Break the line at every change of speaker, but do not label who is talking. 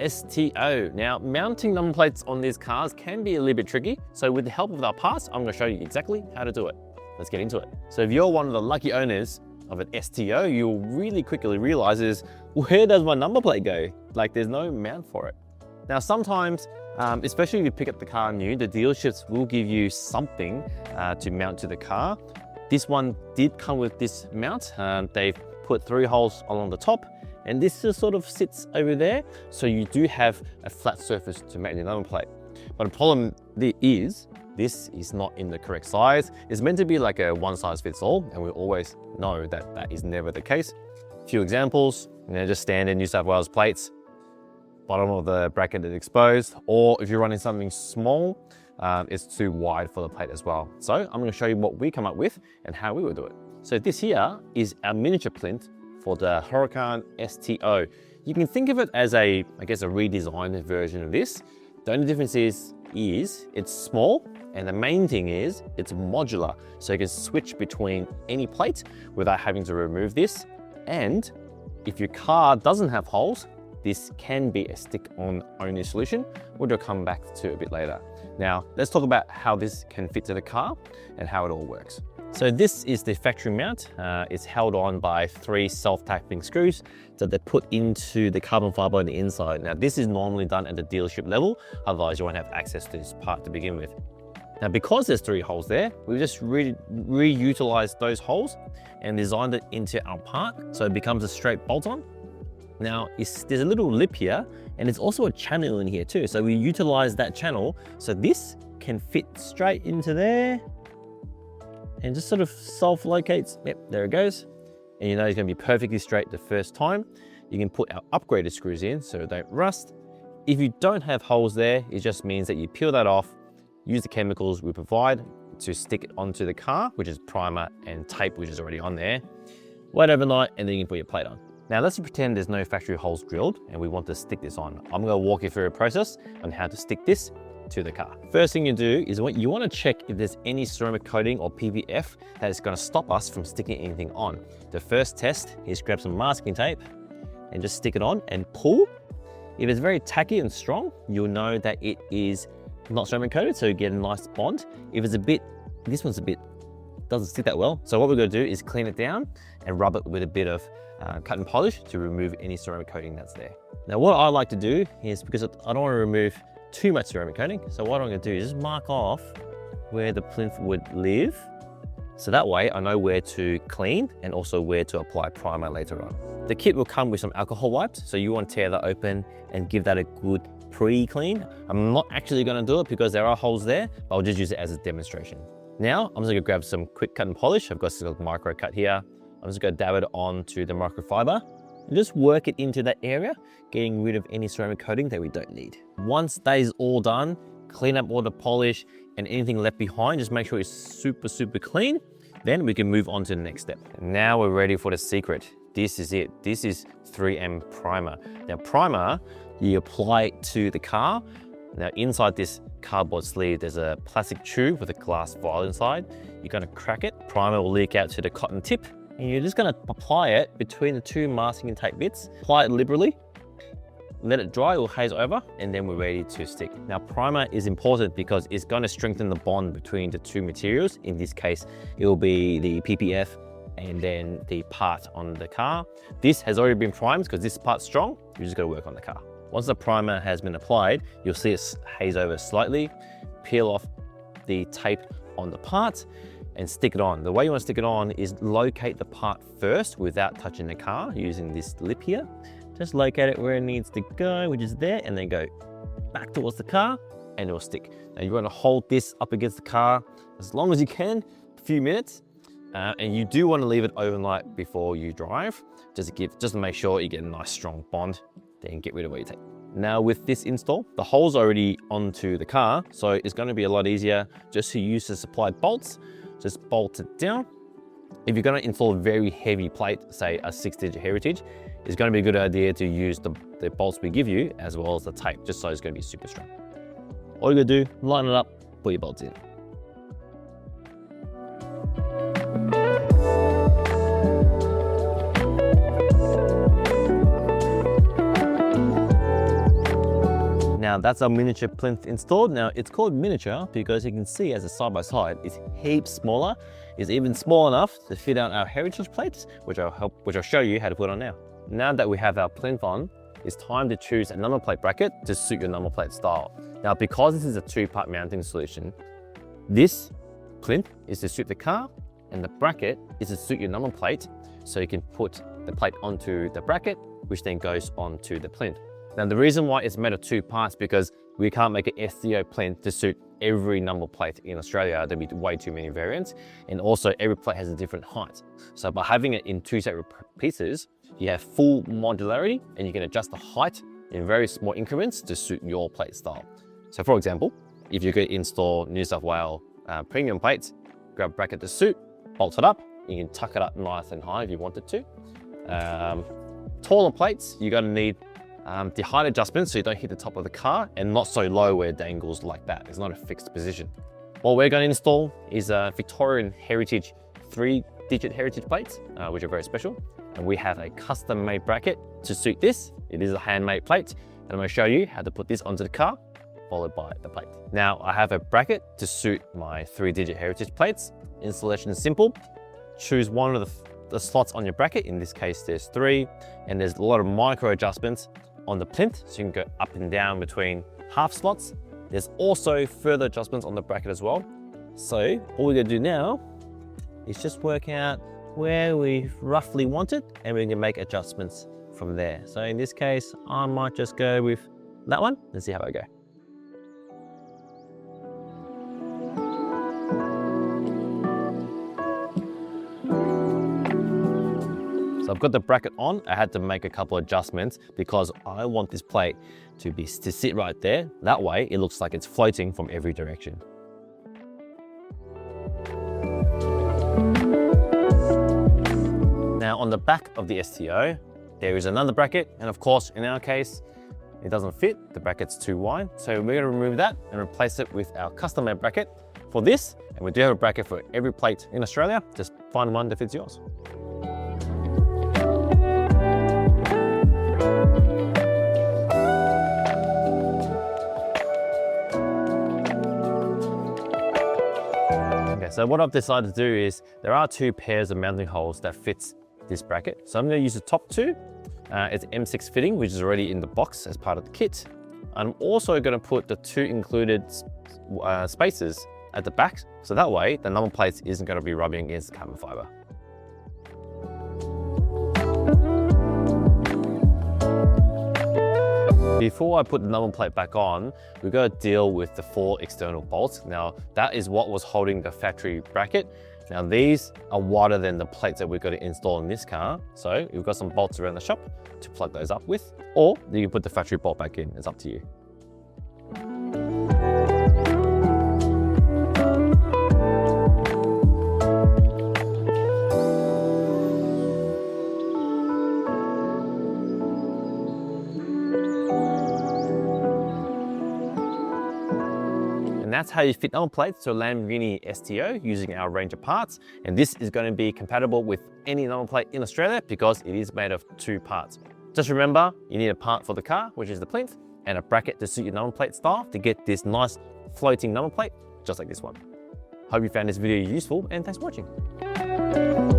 STO. Now, mounting number plates on these cars can be a little bit tricky. So with the help of our parts, I'm gonna show you exactly how to do it. Let's get into it. So if you're one of the lucky owners of an STO, you'll really quickly realize is, where does my number plate go? Like there's no mount for it. Now, sometimes, especially if you pick up the car new, the dealerships will give you something to mount to the car. This one did come with this mount. They've put 3 holes along the top, and this just sort of sits over there. So you do have a flat surface to mount your number plate. But the problem is, this is not in the correct size. It's meant to be like a one size fits all, and we always know that that is never the case. A few examples, just standard New South Wales plates, bottom of the bracket is exposed, or if you're running something small, it's too wide for the plate as well. So I'm gonna show you what we come up with and how we would do it. So this here is our miniature plinth for the Huracán STO. You can think of it as I guess a redesigned version of this. The only difference is it's small, and the main thing is it's modular. So you can switch between any plate without having to remove this. And if your car doesn't have holes, this can be a stick-on only solution, which we'll come back to a bit later. Now, let's talk about how this can fit to the car and how it all works. So this is the factory mount. It's held on by 3 self-tapping screws that they put into the carbon fiber on the inside. Now, this is normally done at the dealership level, otherwise you won't have access to this part to begin with. Now, because there's 3 holes there, we've just reutilized those holes and designed it into our part, so it becomes a straight bolt-on. Now, there's a little lip here, and there's also a channel in here too. So we utilize that channel, so this can fit straight into there, and just sort of self-locates. Yep, there it goes. And you know it's gonna be perfectly straight the first time. You can put our upgraded screws in so it don't rust. If you don't have holes there, it just means that you peel that off, use the chemicals we provide to stick it onto the car, which is primer and tape, which is already on there. Wait overnight, and then you can put your plate on. Now let's pretend there's no factory holes drilled and we want to stick this on. I'm gonna walk you through a process on how to stick this to the car. First thing you do is you wanna check if there's any ceramic coating or PVF that is gonna stop us from sticking anything on. The first test is grab some masking tape and just stick it on and pull. If it's very tacky and strong, you'll know that it is not ceramic coated, so you get a nice bond. If it's this one's doesn't stick that well. So what we're gonna do is clean it down and rub it with a bit of cut and polish to remove any ceramic coating that's there. Now what I like to do is, because I don't want to remove too much ceramic coating, so what I'm going to do is just mark off where the plinth would live, so that way I know where to clean and also where to apply primer later on. The kit will come with some alcohol wipes, so you want to tear that open and give that a good pre-clean. I'm not actually going to do it because there are holes there, but I'll just use it as a demonstration. Now I'm just going to grab some quick cut and polish. I've got some micro cut here. I'm just going to dab it onto the microfiber and just work it into that area, getting rid of any ceramic coating that we don't need. Once that is all done, clean up all the polish and anything left behind, just make sure it's super, super clean. Then we can move on to the next step. Now we're ready for the secret. This is it. This is 3M primer. Now primer, you apply it to the car. Now inside this cardboard sleeve, there's a plastic tube with a glass vial inside. You're gonna crack it. Primer will leak out to the cotton tip. And you're just gonna apply it between the 2 masking tape bits. Apply it liberally, let it dry, it will haze over, and then we're ready to stick. Now primer is important because it's gonna strengthen the bond between the 2 materials. In this case, it will be the PPF and then the part on the car. This has already been primed because this part's strong. You just gotta work on the car. Once the primer has been applied, you'll see it haze over slightly, peel off the tape on the part, and stick it on. The way you want to stick it on is locate the part first without touching the car using this lip here. Just locate it where it needs to go, which is there, and then go back towards the car and it will stick. Now you want to hold this up against the car as long as you can, a few minutes, and you do want to leave it overnight before you drive, just to make sure you get a nice strong bond, then get rid of what you take. Now with this install, the hole's already onto the car, so it's going to be a lot easier just to use the supplied bolts. Just bolt it down. If you're going to install a very heavy plate, say a 6-digit heritage, it's going to be a good idea to use the bolts we give you as well as the tape, just so it's going to be super strong. All you got to do, line it up, put your bolts in. Now that's our miniature plinth installed. Now it's called miniature because you can see as a side by side, it's heaps smaller. It's even small enough to fit out our heritage plates, which I'll show you how to put on now. Now that we have our plinth on, it's time to choose a number plate bracket to suit your number plate style. Now, because this is a two-part mounting solution, this plinth is to suit the car and the bracket is to suit your number plate, so you can put the plate onto the bracket, which then goes onto the plinth. Now, the reason why it's made of two parts because we can't make an STO plinth to suit every number plate in Australia. There'd be way too many variants. And also every plate has a different height. So by having it in two separate pieces, you have full modularity and you can adjust the height in very small increments to suit your plate style. So for example, if you could install New South Wales premium plates, grab a bracket to suit, bolt it up, you can tuck it up nice and high if you wanted to. Taller plates, you're gonna need the height adjustment so you don't hit the top of the car, and not so low where it dangles like that. It's not a fixed position. What we're going to install is a Victorian heritage 3-digit heritage plates, which are very special. And we have a custom made bracket to suit this. It is a handmade plate, and I'm going to show you how to put this onto the car, followed by the plate. Now I have a bracket to suit my 3-digit heritage plates. Installation is simple. Choose one of the slots on your bracket. In this case, there's 3, and there's a lot of micro adjustments on the plinth, so you can go up and down between half slots. There's also further adjustments on the bracket as well. So all we're gonna do now is just work out where we roughly want it, and we can make adjustments from there. So in this case, I might just go with that one and see how I go. So I've got the bracket on. I had to make a couple of adjustments because I want this plate to sit right there. That way it looks like it's floating from every direction. Now on the back of the STO, there is another bracket. And of course, in our case, it doesn't fit. The bracket's too wide. So we're gonna remove that and replace it with our custom made bracket for this. And we do have a bracket for every plate in Australia. Just find one that fits yours. So what I've decided to do is there are 2 pairs of mounting holes that fits this bracket. So I'm going to use the top 2. It's M6 fitting, which is already in the box as part of the kit. I'm also going to put the 2 included spacers at the back, so that way the number plate isn't going to be rubbing against the carbon fibre. Before I put the number plate back on, we've got to deal with the 4 external bolts. Now, that is what was holding the factory bracket. Now, these are wider than the plates that we've got to install in this car. So we've got some bolts around the shop to plug those up with, or you can put the factory bolt back in. It's up to you. And that's how you fit number plates to a Lamborghini STO using our range of parts. And this is going to be compatible with any number plate in Australia because it is made of 2 parts. Just remember, you need a part for the car, which is the plinth, and a bracket to suit your number plate style to get this nice floating number plate, just like this one. Hope you found this video useful, and thanks for watching.